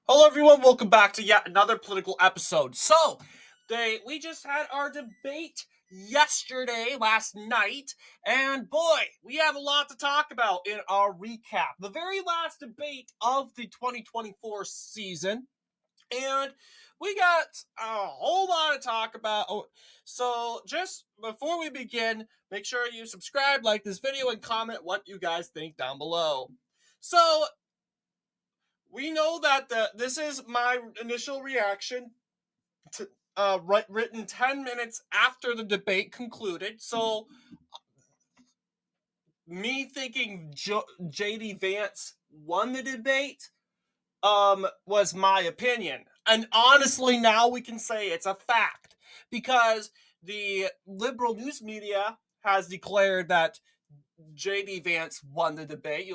Hello, everyone. Welcome back to yet another political episode. We just had our debate last night, and boy, we have a lot to talk about in our recap. The very last debate of the 2024 season, and we got a whole lot to talk about. So, just before we begin, make sure you subscribe, like this video, and comment what you guys think down below. So, we know that this is my initial reaction to written 10 minutes after the debate concluded. So me thinking JD Vance won the debate was my opinion. And honestly, now we can say it's a fact because the liberal news media has declared that JD Vance won the debate.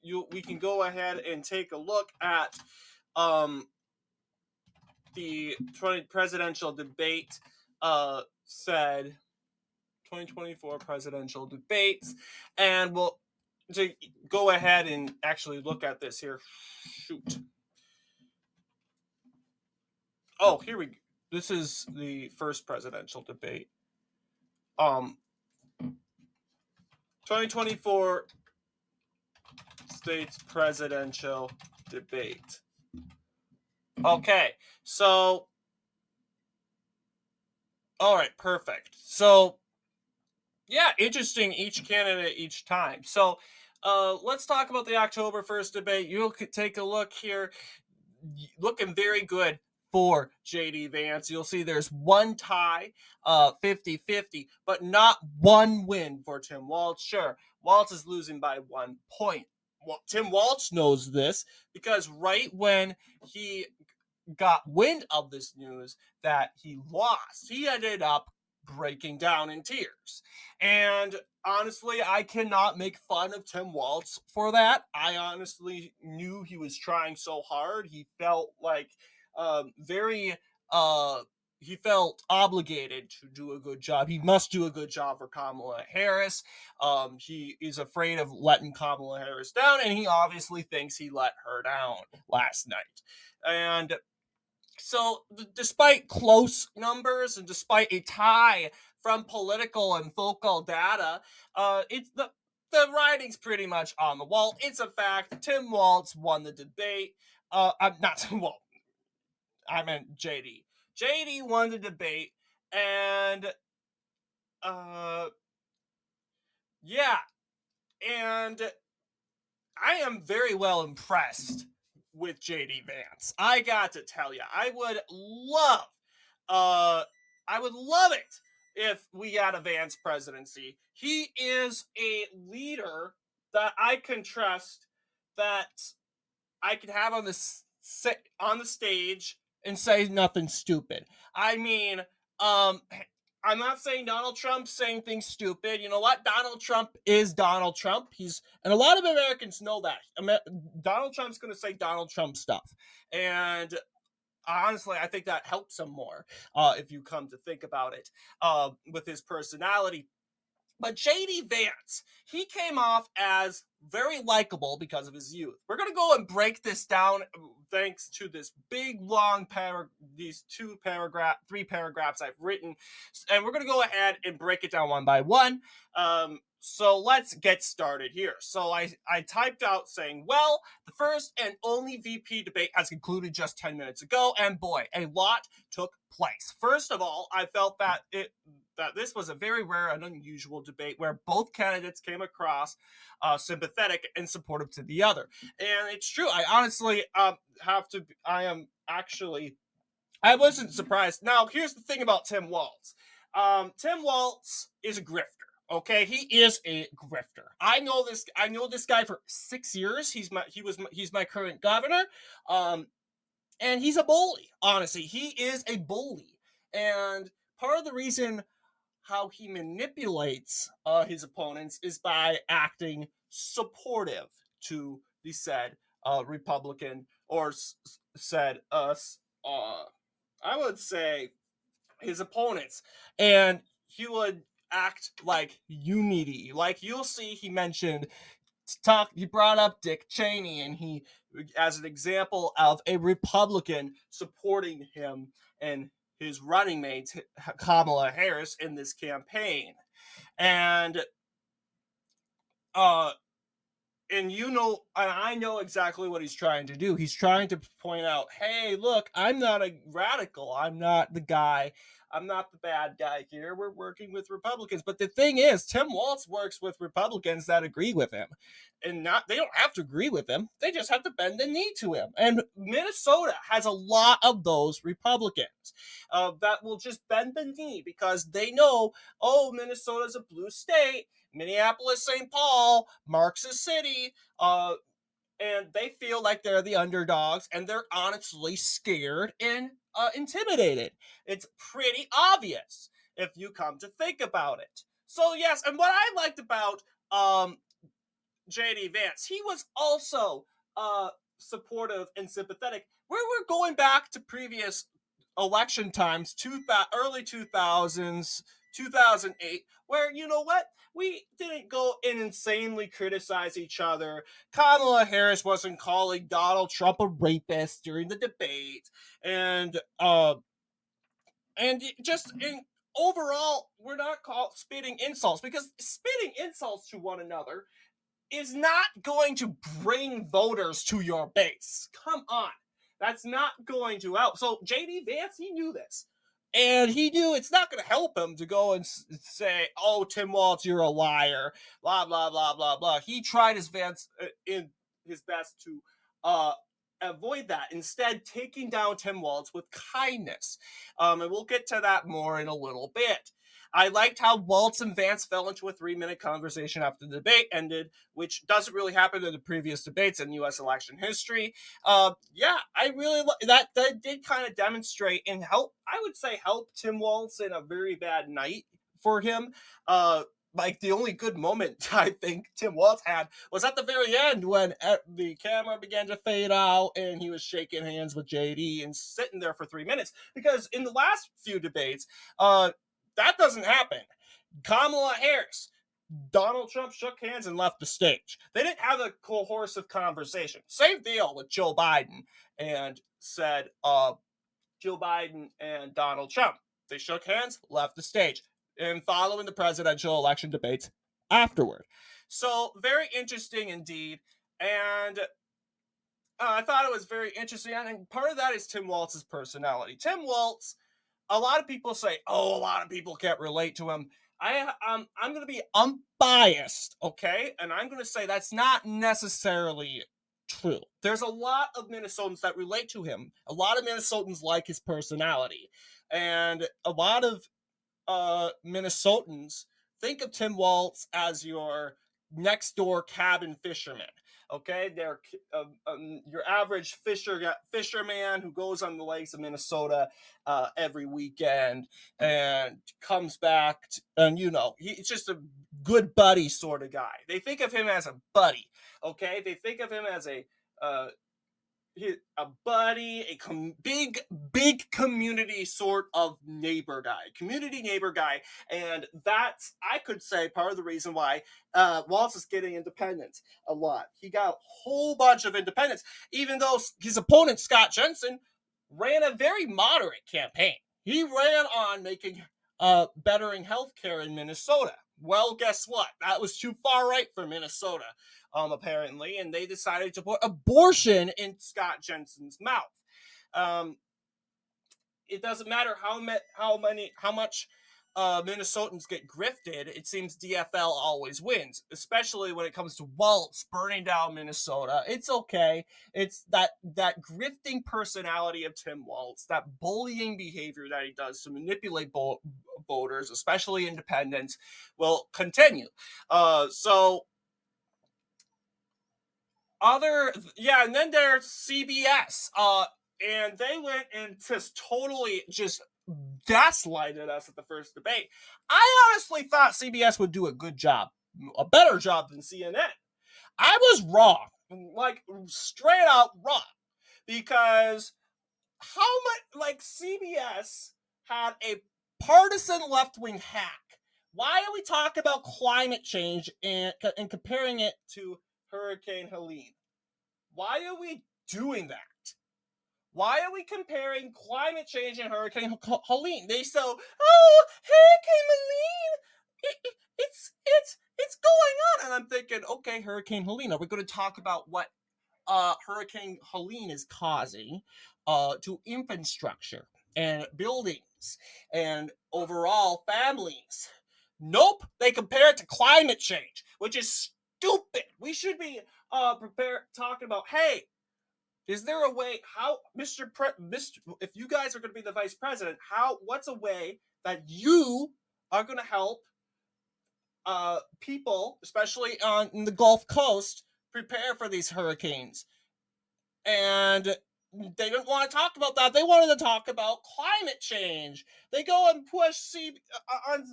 We can go ahead and take a look at the presidential debate said 2024 presidential debates, and we'll to go ahead and actually look at this here. Shoot. Oh, here we go. This is the first presidential debate. 2024 states presidential debate. Okay, so all right, perfect. So yeah, interesting. Each candidate each time. So let's talk about the October 1st debate. You'll take a look here. Looking very good for JD Vance. You'll see there's one tie, 50-50, but not one win for Tim Walz. Sure, Walz is losing by 1 point. Well, Tim Walz knows this because right when he got wind of this news that he lost, he ended up breaking down in tears. And honestly, I cannot make fun of Tim Walz for that. I honestly knew he was trying so hard. He felt like very he felt obligated to do a good job. He must do a good job for Kamala Harris. He is afraid of letting Kamala Harris down, and he obviously thinks he let her down last night. And so, despite close numbers and despite a tie from political and focal data, it's the writing's pretty much on the wall. It's a fact. Tim Walz won the debate. I'm not well. I meant JD. JD won the debate, and uh, yeah, and I am very well impressed with JD Vance. I got to tell you, uh, I would love it if we had a Vance presidency. He is a leader that I can trust, that I can have on the stage and say nothing stupid. I mean, um, I'm not saying Donald Trump's saying things stupid. You know what? Donald Trump is Donald Trump. And a lot of Americans know that. Donald Trump's going to say Donald Trump stuff, and honestly, I think that helps him more if you come to think about it with his personality. But JD Vance, he came off as very likable because of his youth. We're going to go and break this down thanks to this big long these three paragraphs I've written. And we're going to go ahead and break it down one by one. So let's get started here. So I typed out saying, well, the first and only VP debate has concluded just 10 minutes ago. And boy, a lot took place. First of all, I felt that this was a very rare and unusual debate where both candidates came across sympathetic and supportive to the other. And it's true. I honestly I wasn't surprised. Now, here's the thing about Tim Walz. Tim Walz is a grifter. Okay, he is a grifter. I know this. I know this guy for 6 years. He's my current governor. And he's a bully. Honestly, he is a bully. And part of the reason how he manipulates his opponents is by acting supportive to the said Republican or said I would say his opponents, and he would act like unity. Like you'll see, he mentioned he brought up Dick Cheney, and he, as an example of a Republican supporting him and his running mate Kamala Harris in this campaign. And uh and I know exactly what he's trying to do. He's trying to point out, hey, look, I'm not a radical. I'm not the guy. I'm not the bad guy here. We're working with Republicans. But the thing is, Tim Walz works with Republicans that agree with him. And not they don't have to agree with him. They just have to bend the knee to him. And Minnesota has a lot of those Republicans that will just bend the knee because they know, oh, Minnesota's a blue state. Minneapolis, St. Paul, Marxist City, and they feel like they're the underdogs, and they're honestly scared and intimidated. It's pretty obvious if you come to think about it. So yes, and what I liked about JD Vance, he was also supportive and sympathetic. We're going back to previous election times, early 2000s, 2008, where, you know what, we didn't go and insanely criticize each other. Kamala Harris wasn't calling Donald Trump a rapist during the debate, and just in overall, we're not spitting insults, because spitting insults to one another is not going to bring voters to your base. Come on. That's not going to help. So JD Vance, he knew this. And he knew it's not going to help him to go and say, oh, Tim Walz, you're a liar, blah, blah, blah, blah, blah. He tried in his best to avoid that, instead taking down Tim Walz with kindness. And we'll get to that more in a little bit. I liked how Walz and Vance fell into a 3-minute conversation after the debate ended, which doesn't really happen in the previous debates in U.S. election history. Yeah, I really that did kind of demonstrate and help. I would say help Tim Walz in a very bad night for him. Like the only good moment I think Tim Walz had was at the very end when the camera began to fade out and he was shaking hands with JD and sitting there for 3 minutes. Because in the last few debates, that doesn't happen. Kamala Harris, Donald Trump shook hands and left the stage. They didn't have a cohesive conversation. Same deal with Joe Biden and Joe Biden and Donald Trump. They shook hands, left the stage, and following the presidential election debates afterward. So very interesting indeed. And I thought it was very interesting. And part of that is Tim Walz's personality. Tim Walz, a lot of people say, "Oh, a lot of people can't relate to him." I'm going to be unbiased, okay, and I'm going to say that's not necessarily true. There's a lot of Minnesotans that relate to him. A lot of Minnesotans like his personality, and a lot of Minnesotans think of Tim Walz as your next door cabin fisherman. Okay, they're your average fisherman who goes on the lakes of Minnesota every weekend and comes back, and he's just a good buddy sort of guy. They think of him as a buddy. Okay, they think of him as uh, a buddy, big community sort of community neighbor guy, and that's, I could say, part of the reason why Walz is getting independents a lot. He got a whole bunch of independents, even though his opponent Scott Jensen ran a very moderate campaign. He ran on making bettering healthcare in Minnesota. Well, guess what? That was too far right for Minnesota, apparently, and they decided to put abortion in Scott Jensen's mouth. It doesn't matter how much Minnesotans get grifted. It seems DFL always wins, especially when it comes to Walz burning down Minnesota. It's okay. It's that grifting personality of Tim Walz, that bullying behavior that he does to manipulate voters, especially independents, will continue. And then there's CBS. And they went and just totally just gaslighted us at the first debate. I honestly thought CBS would do a good job, a better job than CNN. I was wrong, like straight out wrong, because how much, like, CBS had a partisan left-wing hack. Why are we talking about climate change and comparing it to Hurricane Helene. Why are we doing that? Why are we comparing climate change and Hurricane Helene? They so, oh, Hurricane Helene, it's going on, and I'm thinking, okay, Hurricane Helene. Are we going to talk about what Hurricane Helene is causing to infrastructure and buildings and overall families? Nope, they compare it to climate change, which is stupid. We should be talking about, hey, is there a way how Mr. if you guys are going to be the vice president, what's a way that you are going to help people, especially on the Gulf Coast, prepare for these hurricanes? And they didn't want to talk about that. They wanted to talk about climate change. They go and push on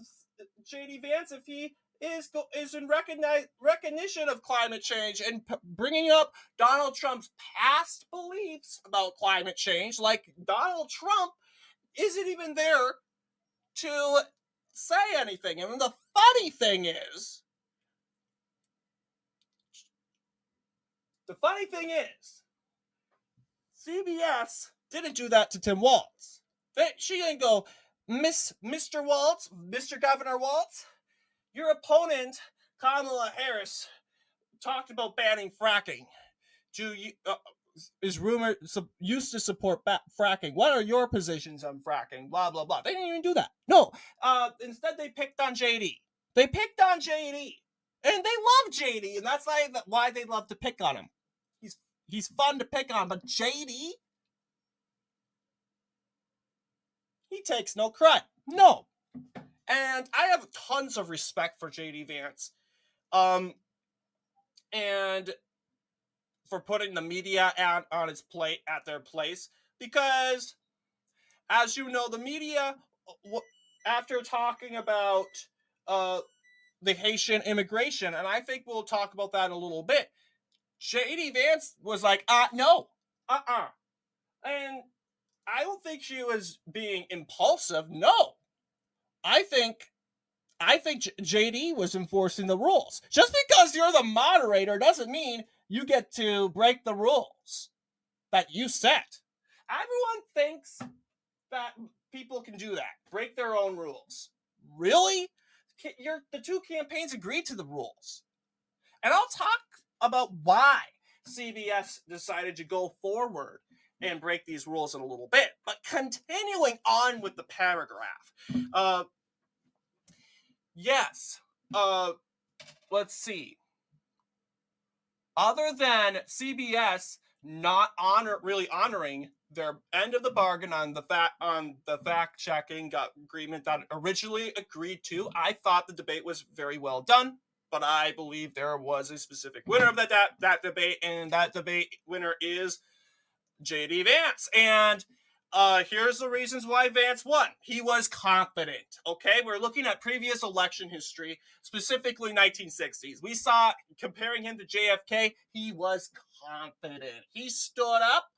JD Vance if he is in recognition of climate change and bringing up Donald Trump's past beliefs about climate change. Like, Donald Trump isn't even there to say anything. And the funny thing is, CBS didn't do that to Tim Walz. She didn't go, Mr. Walz, Mr. Governor Walz, your opponent, Kamala Harris, talked about banning fracking. Is rumored used to support fracking. What are your positions on fracking? Blah, blah, blah. They didn't even do that. No. Instead, they picked on JD. And they love JD, and that's why they love to pick on him. He's fun to pick on, but JD, he takes no credit. No. And I have tons of respect for JD Vance. And for putting the media on its plate at their place, because, as you know, the media, after talking about the Haitian immigration, and I think we'll talk about that in a little bit, JD Vance was like, no, and I don't think she was being impulsive. No, I think JD was enforcing the rules. Just because you're the moderator doesn't mean you get to break the rules that you set. Everyone thinks that people can do that, break their own rules. Really? The two campaigns agreed to the rules. And I'll talk about why CBS decided to go forward and break these rules in a little bit. But continuing on with the paragraph. Yes. Let's see. Other than CBS not really honoring their end of the bargain on the fact checking agreement that originally agreed to, I thought the debate was very well done. But I believe there was a specific winner of that debate, and that debate winner is JD Vance. And here's the reasons why Vance won. He was confident. Okay, we're looking at previous election history, specifically 1960s. We saw, comparing him to JFK, he was confident. He stood up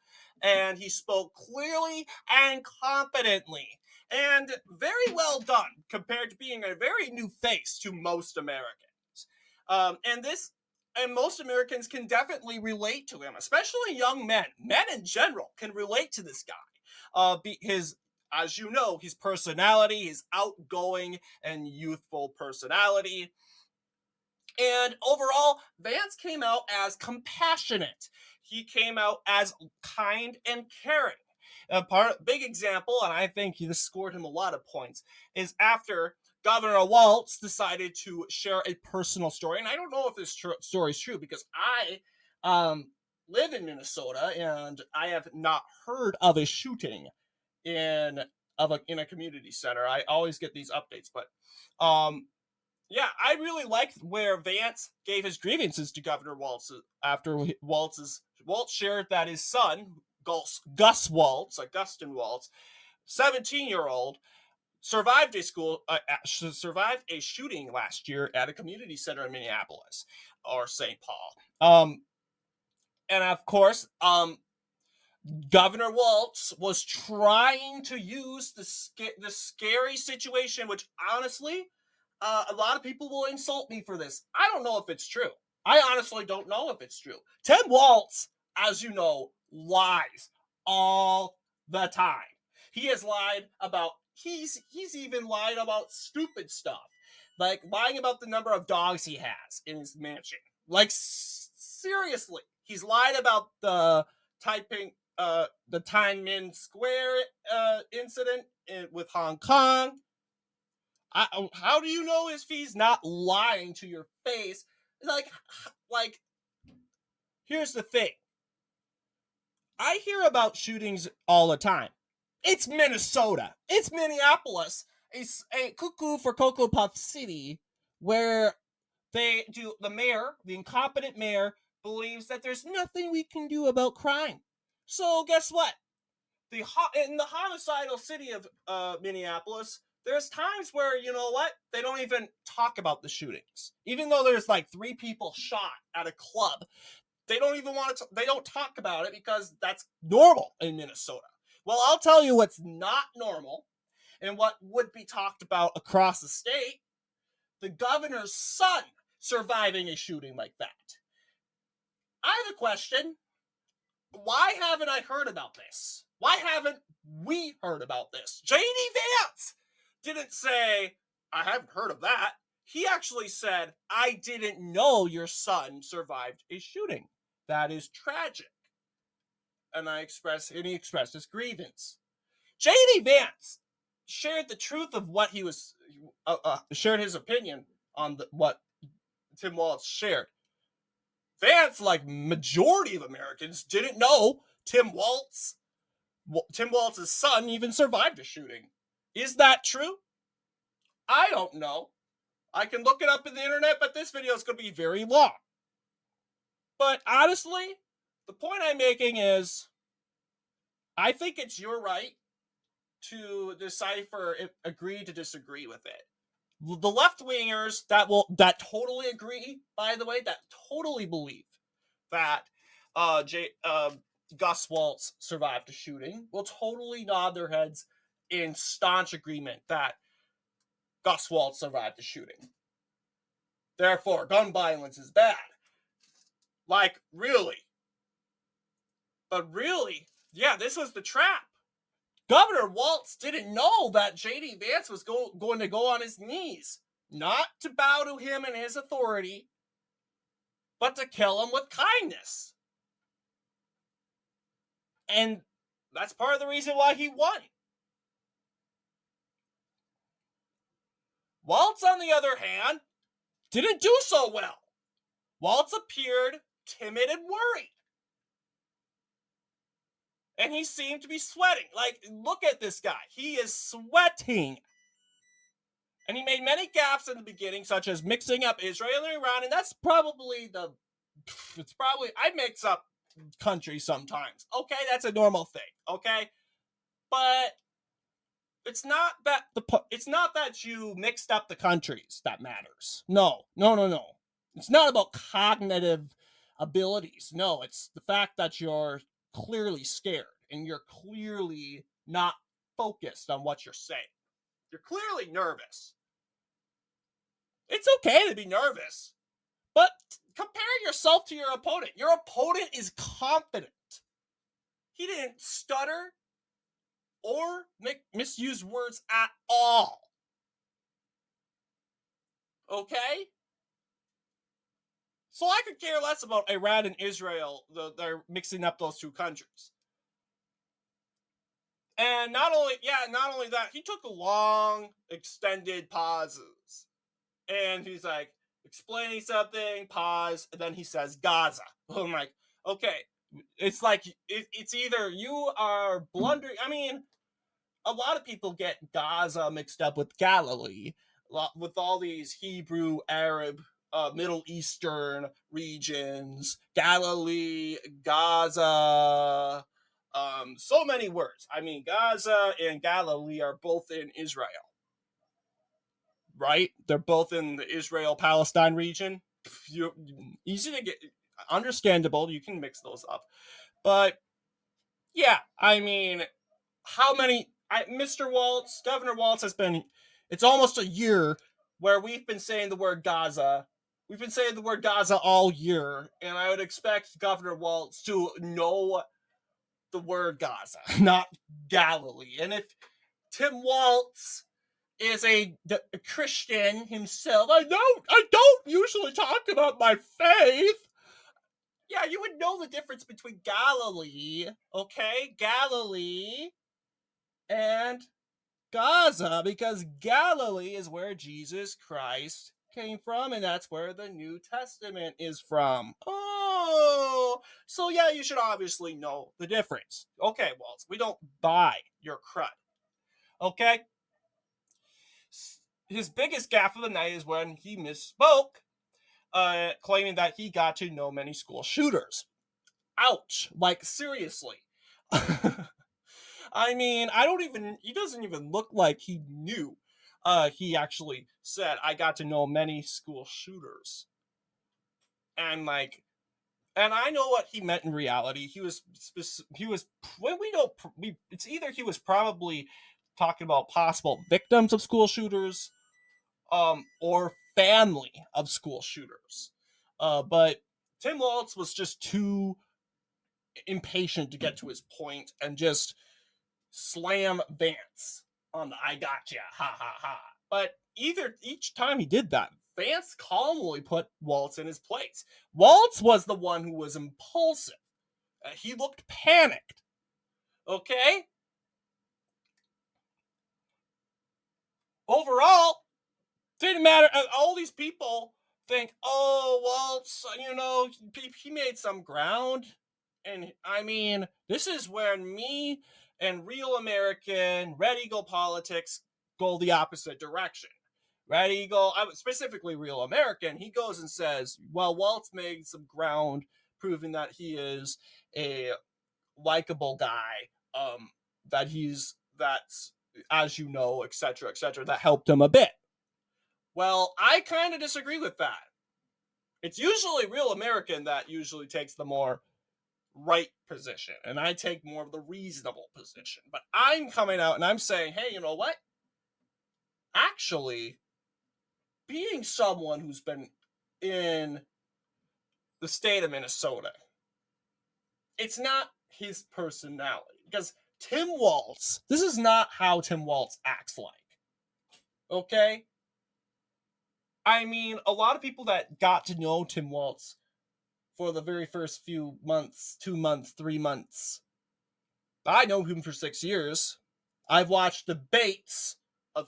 and he spoke clearly and confidently. And very well done compared to being a very new face to most Americans. And most Americans can definitely relate to him, especially young men. Men in general can relate to this guy. As you know, his personality, his outgoing and youthful personality. And overall, Vance came out as compassionate. He came out as kind and caring. Big example, and I think this scored him a lot of points, is after Governor Walz decided to share a personal story. And I don't know if this story is true, because I live in Minnesota and I have not heard of a shooting in a community center. I always get these updates, but yeah, I really liked where Vance gave his grievances to Governor Walz after Walz shared that his son, Augustin Walz, 17-year-old, survived a shooting last year at a community center in Minneapolis or St. Paul. And of course, Governor Walz was trying to use the scary situation, which honestly, a lot of people will insult me for this. I don't know if it's true. I honestly don't know if it's true. Tim Walz, as you know, lies all the time. He has lied about he's even lied about stupid stuff. Like lying about the number of dogs he has in his mansion. Like seriously, he's lied about the Tiananmen Square incident with Hong Kong. How do you know if he's not lying to your face? Like, here's the thing. I hear about shootings all the time. It's Minnesota. It's Minneapolis. It's a cuckoo for Cocoa Puff City, where the incompetent mayor, believes that there's nothing we can do about crime. So guess what? In the homicidal city of Minneapolis, there's times where, you know what, they don't even talk about the shootings, even though there's like 3 people shot at a club. They don't even want to. They don't talk about it because that's normal in Minnesota. Well, I'll tell you what's not normal, and what would be talked about across the state: the governor's son surviving a shooting like that. I have a question. Why haven't I heard about this? Why haven't we heard about this? JD Vance didn't say, I haven't heard of that. He actually said, I didn't know your son survived a shooting. That is tragic. And he expressed his grievance. JD Vance shared the truth of what he was, shared his opinion on what Tim Walz shared. Vance, like majority of Americans, didn't know Tim Walz's son even survived a shooting. Is that true? I don't know. I can look it up in the internet, but this video is going to be very long. But honestly, the point I'm making is, I think it's your right to decipher, agree to disagree with it. The left-wingers that totally agree, by the way, that totally believe that Gus Walz survived a shooting, will totally nod their heads in staunch agreement that Gus Walz survived a shooting. Therefore, gun violence is bad. Like, really. But really, yeah, this was the trap. Governor Walz didn't know that J.D. Vance was going to go on his knees, not to bow to him and his authority, but to kill him with kindness. And that's part of the reason why he won. Walz, on the other hand, didn't do so well. Walz appeared timid and worried. And he seemed to be sweating. Like, look at this guy. He is sweating. And he made many gaffes in the beginning, such as mixing up Israel and Iran. And that's probably I mix up countries sometimes. Okay, that's a normal thing. Okay, but it's not that you mixed up the countries that matters. No. It's not about cognitive abilities. No, it's the fact that you're clearly scared and you're clearly not focused on what you're saying. You're clearly nervous. It's okay to be nervous, but compare yourself to your opponent. Your opponent is confident. He didn't stutter or misuse words at all. Okay? So I could care less about Iran and Israel. They're mixing up those two countries. And not only that, he took a long, extended pauses. And he's like, explaining something, pause, and then he says Gaza. I'm like, okay. It's like, it's either you are blundering. I mean, a lot of people get Gaza mixed up with Galilee, with all these Hebrew, Arab, Middle Eastern regions, Galilee, Gaza, so many words. I mean, Gaza and Galilee are both in Israel, right? They're both in the Israel-Palestine region. Easy to get, understandable. You can mix those up, but yeah, I mean, how many? Mr. Walz, Governor Walz has been. It's almost a year where we've been saying the word Gaza We've been saying the word Gaza all year, and I would expect Governor Walz to know the word Gaza, not Galilee. And if Tim Walz is a Christian himself, I don't usually talk about my faith. Yeah, you would know the difference between Galilee, okay? Galilee and Gaza, because Galilee is where Jesus Christ came from, and that's where the New Testament is from. Oh, so yeah, you should obviously know the difference. Okay, Waltz, we don't buy your crud. Okay? His biggest gaffe of the night is when he misspoke, claiming that he got to know many school shooters. Ouch. Like, seriously. I mean, he doesn't even look like he knew. He actually said, I got to know many school shooters. And like, and I know what he meant in reality. When we know, it's either he was probably talking about possible victims of school shooters, or family of school shooters. But Tim Waltz was just too impatient to get to his point and just slam Vance on the I gotcha, ha ha ha. But each time he did that, Vance calmly put Waltz in his place. Waltz was the one who was impulsive. He looked panicked. Okay? Overall, didn't matter. All these people think, oh, Waltz, he made some ground. And I mean, this is when me and real American Red Eagle politics go the opposite direction. Red Eagle, specifically real American, he goes and says, well, Waltz made some ground proving that he is a likable guy, that's, as you know, etc., etc., that helped him a bit. Well, I kind of disagree with that. It's usually real American that usually takes the more right position, and I take more of the reasonable position. But I'm coming out and I'm saying, hey, you know what? Actually, being someone who's been in the state of Minnesota, it's not his personality. Because Tim Waltz, this is not how Tim Waltz acts like. Okay? I mean, a lot of people that got to know Tim Waltz for the very first few months, 2 months, 3 months. I know him for 6 years. I've watched debates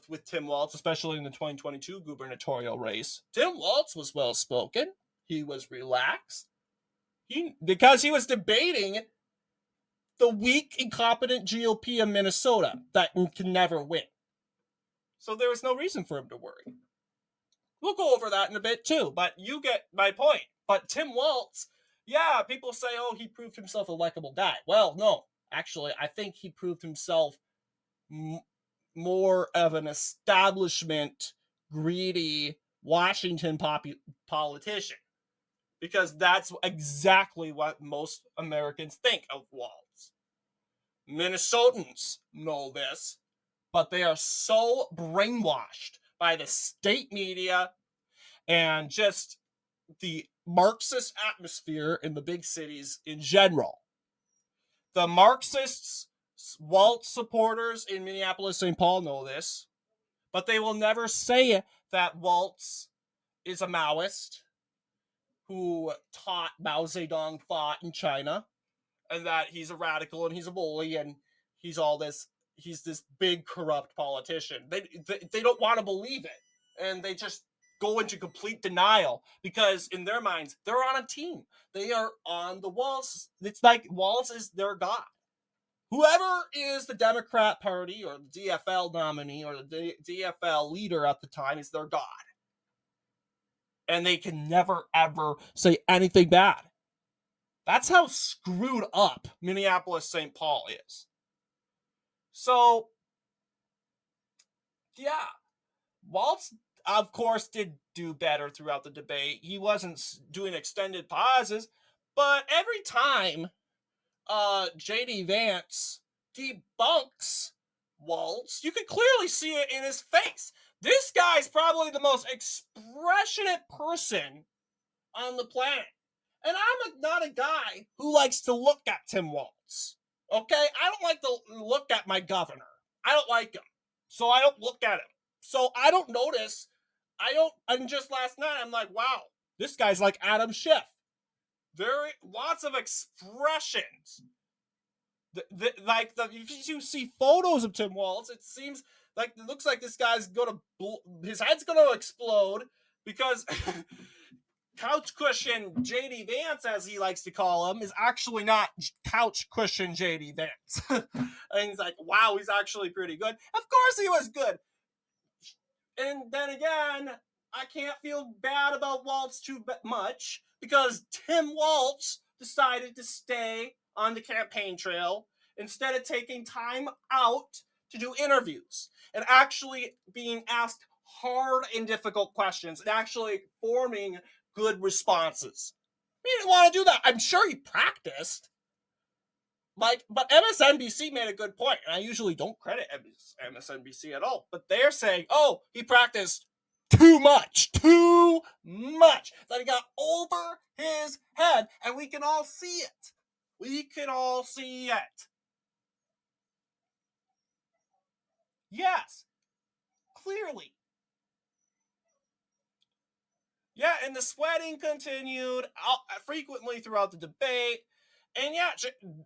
with Tim Waltz, especially in the 2022 gubernatorial race. Tim Waltz was well spoken. He was relaxed. Because he was debating the weak, incompetent GOP in Minnesota that can never win. So there was no reason for him to worry. We'll go over that in a bit too, but you get my point. But Tim Waltz, yeah, people say, oh, he proved himself a likable guy. Well, no, actually, I think he proved himself more of an establishment, greedy Washington politician. Because that's exactly what most Americans think of Walz. Minnesotans know this, but they are so brainwashed by the state media and just the Marxist atmosphere in the big cities in general. The Marxists, Waltz supporters in Minneapolis, St. Paul know this, but they will never say that Waltz is a Maoist who taught Mao Zedong thought in China, and that he's a radical and he's a bully and he's all this. He's this big corrupt politician. They don't want to believe it, and they just go into complete denial because in their minds they're on a team. They are on the Walz. It's like Walz is their god. Whoever is the Democrat Party or the DFL nominee or the DFL leader at the time is their god. And they can never, ever say anything bad. That's how screwed up Minneapolis St. Paul is. So, yeah, Waltz, of course, did do better throughout the debate. He wasn't doing extended pauses, but every time JD Vance debunks Waltz, you can clearly see it in his face. This guy's probably the most expressionate person on the planet. And not a guy who likes to look at Tim Walz. Okay? I don't like to look at my governor. I don't like him. So I don't look at him. So I don't notice. And just last night, I'm like, wow, this guy's like Adam Schiff. Very, lots of expressions. If you see photos of Tim Walz, it seems like it looks like this guy's his head's gonna explode because couch cushion JD Vance, as he likes to call him, is actually not couch cushion JD Vance. And he's like, wow, he's actually pretty good. Of course he was good. And then again, I can't feel bad about Walz too much because Tim Walz decided to stay on the campaign trail instead of taking time out to do interviews and actually being asked hard and difficult questions and actually forming good responses. He didn't want to do that. I'm sure he practiced. But MSNBC made a good point, and I usually don't credit MSNBC at all. But they're saying, oh, he practiced too much, that he got over his head, and we can all see it. We can all see it. Yes, clearly. Yeah, and the sweating continued frequently throughout the debate. And yeah,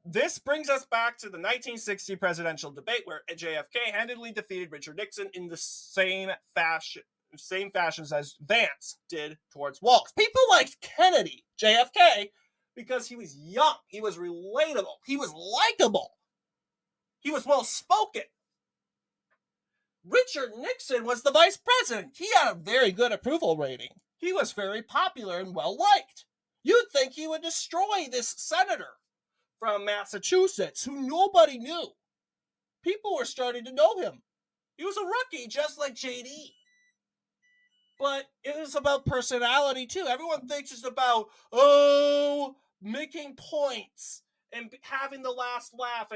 this brings us back to the 1960 presidential debate where JFK handily defeated Richard Nixon in the same fashions as Vance did towards Walz. People liked Kennedy, JFK, because he was young, he was relatable, he was likable, he was well-spoken. Richard Nixon was the vice president. He had a very good approval rating. He was very popular and well-liked. You'd think he would destroy this senator from Massachusetts who nobody knew. People were starting to know him. He was a rookie, just like JD. But it was about personality, too. Everyone thinks it's about, making points and having the last laugh.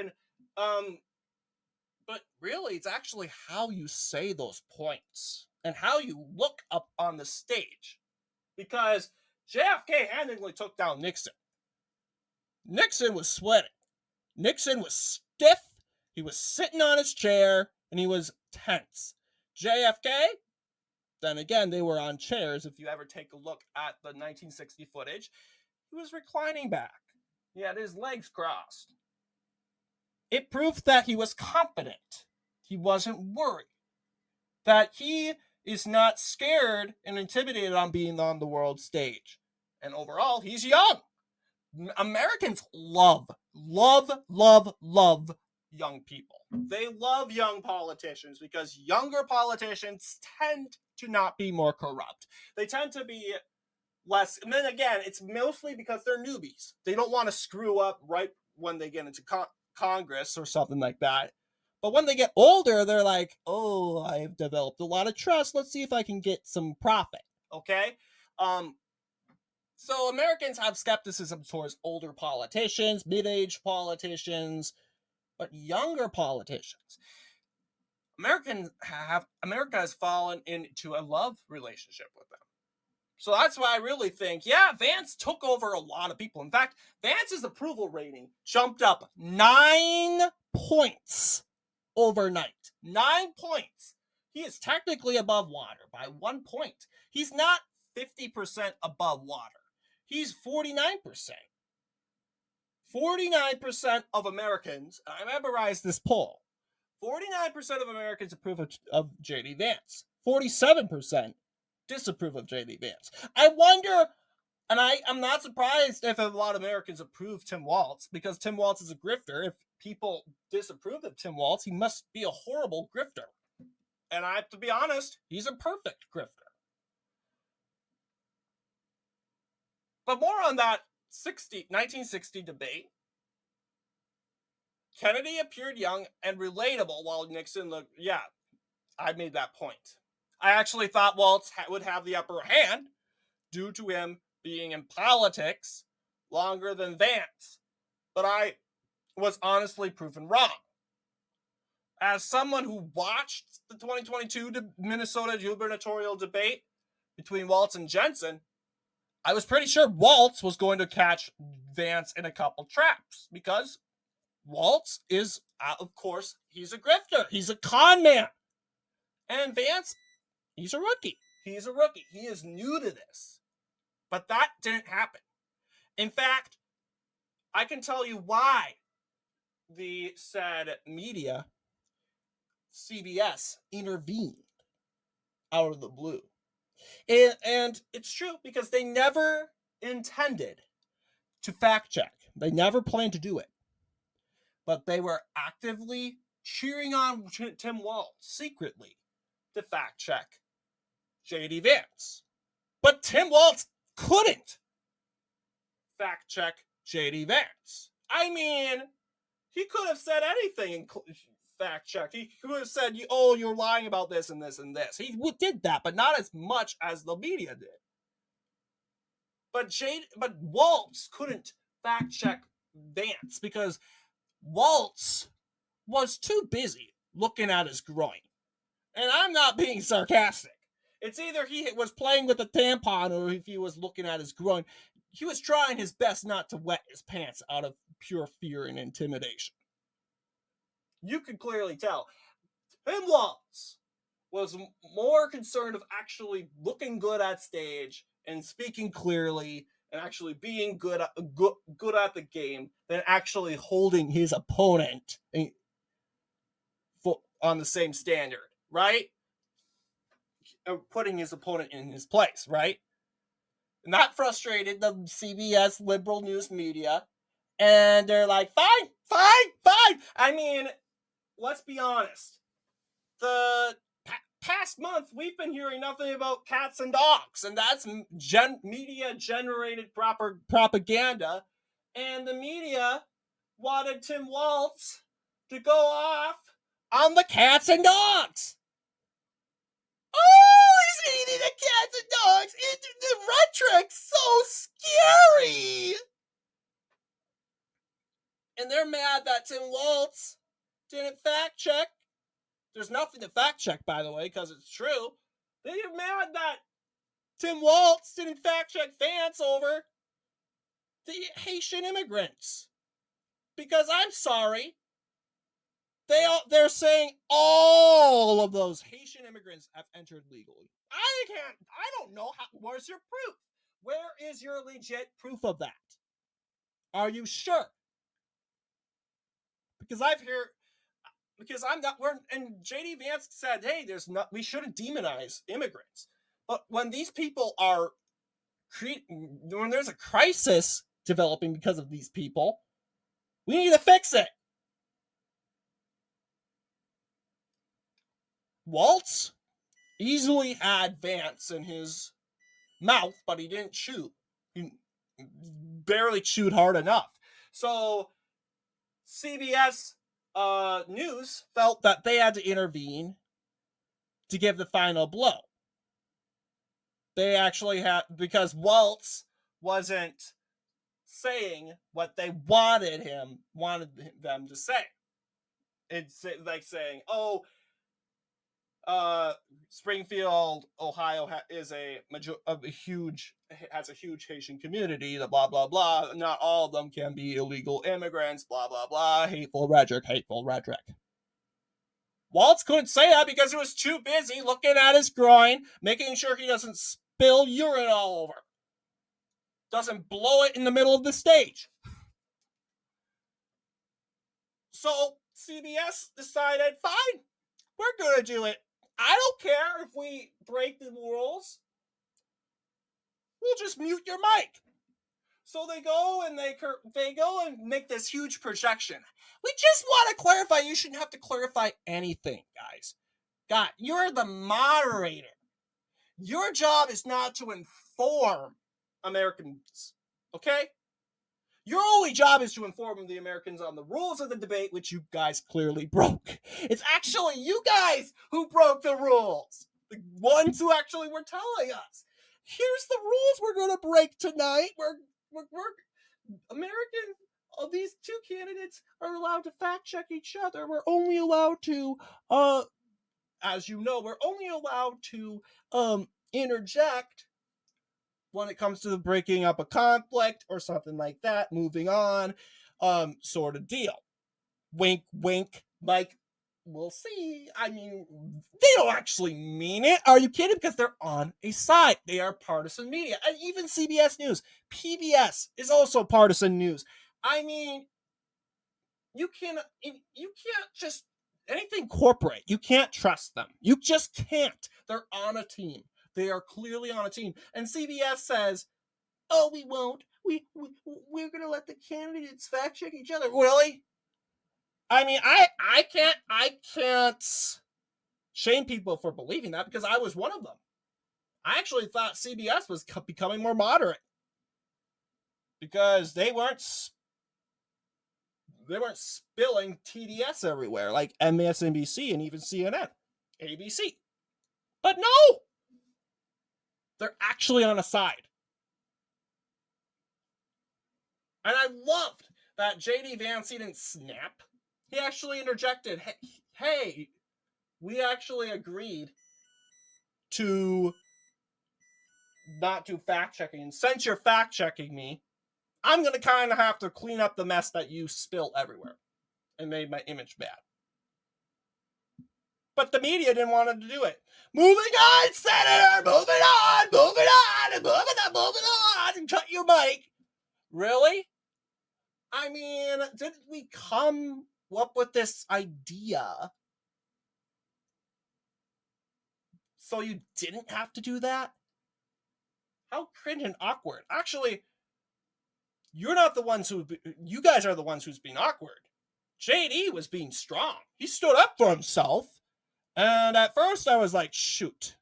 But really, it's actually how you say those points and how you look up on the stage. Because JFK handily took down Nixon. Nixon was sweating. Nixon was stiff. He was sitting on his chair, and he was tense. JFK, then again, they were on chairs. If you ever take a look at the 1960 footage, he was reclining back. He had his legs crossed. It proved that he was confident. He wasn't worried. That he is not scared and intimidated on being on the world stage. And overall, he's young. Americans love young people. They love young politicians because younger politicians tend to not be more corrupt. They tend to be less. And then again, it's mostly because they're newbies. They don't want to screw up right when they get into Congress or something like that. But when they get older, they're like, oh, I've developed a lot of trust. Let's see if I can get some profit. Okay? So Americans have skepticism towards older politicians, mid-age politicians, but younger politicians. America has fallen into a love relationship with them. So that's why I really think, yeah, Vance took over a lot of people. In fact, Vance's approval rating jumped up 9 points overnight. 9 points. He is technically above water by 1 point. He's not 50% above water. He's 49%. 49% of Americans, and I memorized this poll, 49% of Americans approve of J.D. Vance. 47% disapprove of J.D. Vance. I wonder, and I'm not surprised if a lot of Americans approve Tim Walz, because Tim Walz is a grifter. If people disapprove of Tim Walz, he must be a horrible grifter. And I have to be honest, he's a perfect grifter. But more on that 1960 debate. Kennedy appeared young and relatable while Nixon looked, yeah, I made that point. I actually thought Walz would have the upper hand due to him being in politics longer than Vance. But I was honestly proven wrong. As someone who watched the 2022 Minnesota gubernatorial debate between Walz and Jensen, I was pretty sure Walz was going to catch Vance in a couple traps because Walz is, of course, he's a grifter. He's a con man. And Vance, he's a rookie. He's a rookie. He is new to this. But that didn't happen. In fact, I can tell you why the said media, CBS, intervened out of the blue. And it's true because they never intended to fact check. They never planned to do it. But they were actively cheering on Tim Walz secretly to fact check JD Vance. But Tim Walz couldn't fact check JD Vance. I mean, he could have said anything in fact check. He could have said, "Oh, you're lying about this and this and this." He did that, but not as much as the media did. But Walz couldn't fact check Vance because Walz was too busy looking at his groin. And I'm not being sarcastic. It's either he was playing with a tampon or if he was looking at his groin. He was trying his best not to wet his pants out of pure fear and intimidation. You can clearly tell. Tim Walz was more concerned of actually looking good at stage and speaking clearly and actually being good at the game than actually holding his opponent on the same standard, right? Putting his opponent in his place, right? And that frustrated the CBS liberal news media. And they're like, fine. I mean, let's be honest. The past month, we've been hearing nothing about cats and dogs. And that's media-generated propaganda. And the media wanted Tim Walz to go off on the cats and dogs. Oh, he's eating the cats and dogs. The rhetoric's so scary. And they're mad that Tim Walz didn't fact check. There's nothing to fact check, by the way, because it's true. They're mad that Tim Walz didn't fact check Vance over the Haitian immigrants. Because I'm sorry, they're saying all of those Haitian immigrants have entered legally. I don't know where's your proof? Where is your legit proof of that? Are you sure? Because I'm not, and JD Vance said, hey, we shouldn't demonize immigrants. But when these people are, when there's a crisis developing because of these people, we need to fix it. Walz easily had Vance in his mouth, but he didn't chew. He barely chewed hard enough. So CBS News felt that they had to intervene to give the final blow. They actually had, because Walz wasn't saying what they wanted them to say. It's like saying, "Oh, Springfield, Ohio has a huge Haitian community. Blah blah blah. Not all of them can be illegal immigrants. Blah blah blah. Hateful rhetoric. Walz couldn't say that because he was too busy looking at his groin, making sure he doesn't spill urine all over, doesn't blow it in the middle of the stage. So CBS decided, fine, we're gonna do it. I don't care if we break the rules. We'll just mute your mic. So they go and make this huge projection. We just want to clarify. You shouldn't have to clarify anything, guys. God, you're the moderator. Your job is not to inform Americans, okay? Your only job is to inform the Americans on the rules of the debate, which you guys clearly broke. It's actually you guys who broke the rules. The ones who actually were telling us, here's the rules we're going to break tonight. We're American, these two candidates are allowed to fact check each other. We're only allowed to, as you know, we're only allowed to interject when it comes to the breaking up a conflict or something like that, moving on, sort of deal. Wink, wink. Like, we'll see. I mean, they don't actually mean it. Are you kidding? Because they're on a side. They are partisan media. And even CBS News, PBS is also partisan news. I mean, you can't just anything corporate. You can't trust them. You just can't. They're on a team. They are clearly on a team. And CBS says, "Oh, we won't. We're gonna let the candidates fact check each other." Really? I mean, I can't shame people for believing that because I was one of them. I actually thought CBS was becoming more moderate because they weren't spilling TDS everywhere like MSNBC and even CNN, ABC. But no, they're actually on a side. And I loved that JD Vance didn't snap. He actually interjected, hey, we actually agreed to not do fact checking. And since you're fact checking me, I'm going to kind of have to clean up the mess that you spill everywhere and made my image bad. But the media didn't want him to do it. Moving on, Senator, moving on, and moving on, and cut your mic. Really? I mean, didn't we come up with this idea so you didn't have to do that? How cringe and awkward. Actually, you're not the ones you guys are the ones who's being awkward. JD was being strong. He stood up for himself. And at first I was like, shoot.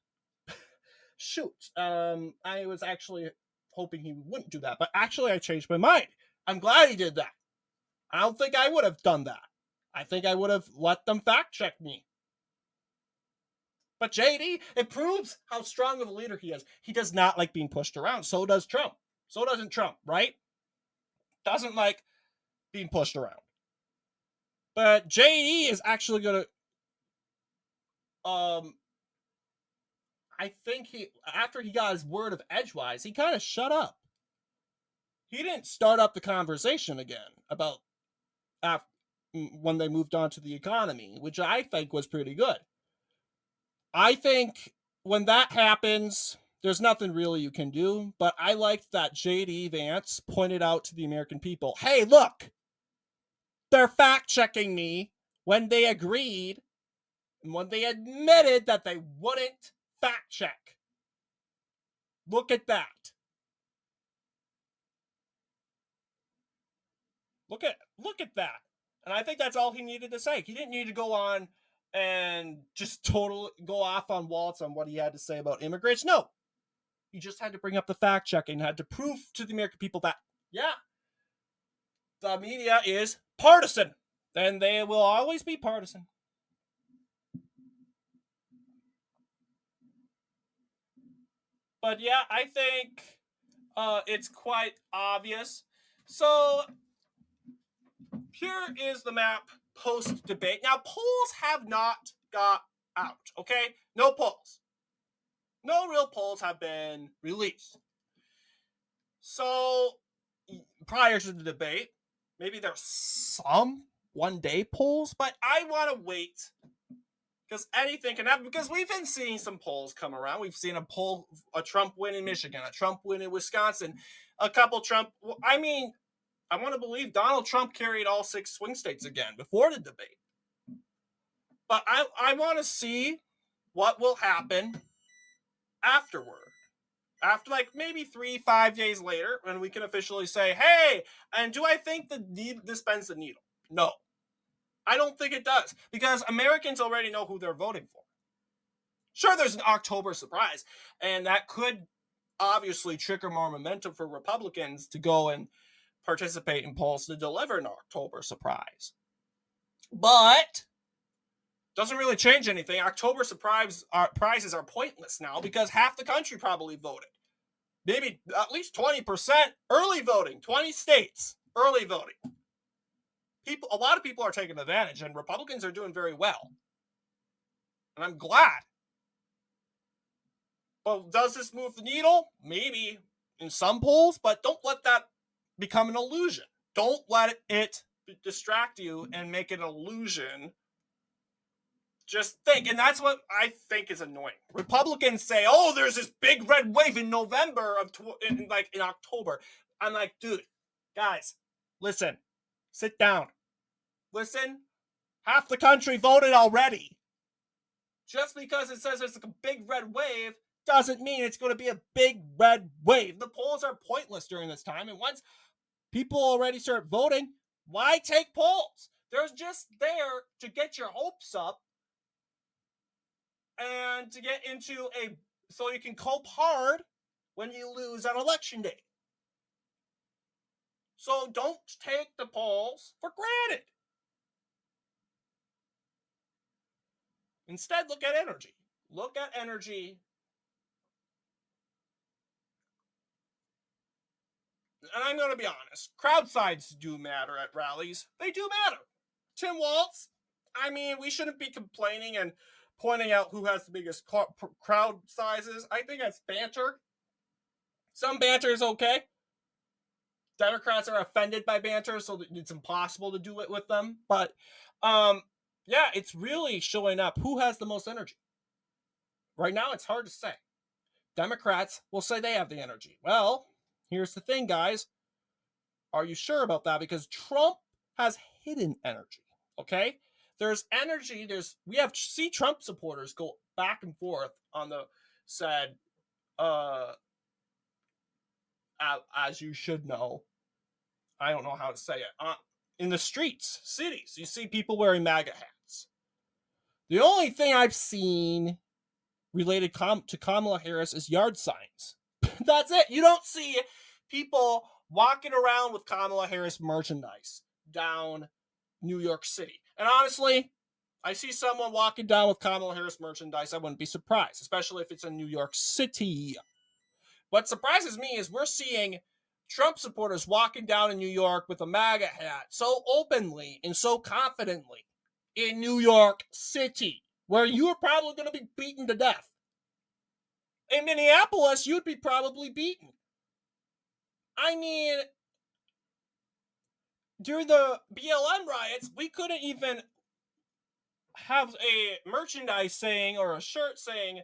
I was actually hoping he wouldn't do that. But actually I changed my mind. I'm glad he did that. I don't think I would have done that. I think I would have let them fact check me. But JD, it proves how strong of a leader he is. He does not like being pushed around. So does Trump. So doesn't Trump, right? Doesn't like being pushed around. But JD is actually going to I think after he got his word of edgewise, he kind of shut up. He didn't start up the conversation again about when they moved on to the economy, which I think was pretty good. I think when that happens, there's nothing really you can do, but I liked that JD Vance pointed out to the American people, hey, look, they're fact checking me when they agreed and when they admitted that they wouldn't fact check. Look at that. Look at that. And I think that's all he needed to say. He didn't need to go on and just totally go off on Walz on what he had to say about immigrants. No. He just had to bring up the fact checking, had to prove to the American people that, yeah, the media is partisan. And they will always be partisan. But yeah, I think it's quite obvious. So here is the map post debate. Now, polls have not got out, okay? No polls. No real polls have been released. So, prior to the debate, maybe there's some one-day polls, but I want to wait because anything can happen. Because we've been seeing some polls come around. We've seen a Trump win in Michigan, a Trump win in Wisconsin, a couple Trump. I mean, I want to believe Donald Trump carried all 6 swing states again before the debate. But I want to see what will happen afterward. After like maybe 3-5 days later, when we can officially say, hey, and do I think this bends the needle? No. I don't think it does. Because Americans already know who they're voting for. Sure, there's an October surprise. And that could obviously trigger more momentum for Republicans to go and participate in polls to deliver an October surprise. But doesn't really change anything. October prizes are pointless now because half the country probably voted. Maybe at least 20% early voting, 20 states, early voting. A lot of people are taking advantage, and Republicans are doing very well. And I'm glad. But does this move the needle? Maybe. in some polls, but don't let that become an illusion. Don't let it distract you and make it an illusion. Just think, and that's what I think is annoying. Republicans say, "Oh, there's this big red wave in November of in October." I'm like, dude, guys, listen, sit down, listen. Half the country voted already. Just because it says there's like a big red wave doesn't mean it's going to be a big red wave. The polls are pointless during this time, and once people already start voting, why take polls? They're just there to get your hopes up and to get into so you can cope hard when you lose on election day. So don't take the polls for granted. Instead, look at energy. Look at energy. And I'm going to be honest, crowd sizes do matter at rallies. They do matter. Tim Walz, I mean, we shouldn't be complaining and pointing out who has the biggest crowd sizes. I think that's banter. Some banter is okay. Democrats are offended by banter, so it's impossible to do it with them. But yeah, it's really showing up who has the most energy. Right now, it's hard to say. Democrats will say they have the energy. Well, here's the thing, guys. Are you sure about that? Because Trump has hidden energy. Okay, there's energy. We have see Trump supporters go back and forth on the said, as you should know. I don't know how to say it. In the streets, cities, you see people wearing MAGA hats. The only thing I've seen related to Kamala Harris is yard signs. That's it. You don't see people walking around with Kamala Harris merchandise down New York City. And honestly, I see someone walking down with Kamala Harris merchandise, I wouldn't be surprised, especially if it's in New York City. What surprises me is we're seeing Trump supporters walking down in New York with a MAGA hat so openly and so confidently in New York City, where you are probably going to be beaten to death. In Minneapolis, you'd be probably beaten. I mean, during the BLM riots, we couldn't even have a merchandise saying or a shirt saying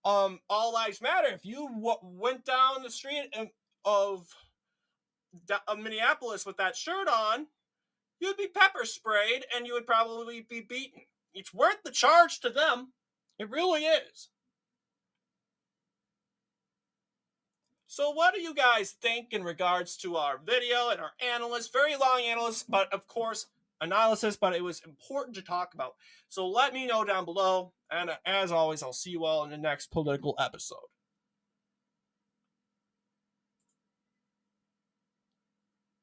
all lives matter. If you went down the street of Minneapolis with that shirt on, you'd be pepper sprayed and you would probably be beaten. It's worth the charge to them. It really is. So what do you guys think in regards to our video and our analysis? Very long analysis, but of course, analysis, but it was important to talk about. So let me know down below. And as always, I'll see you all in the next political episode.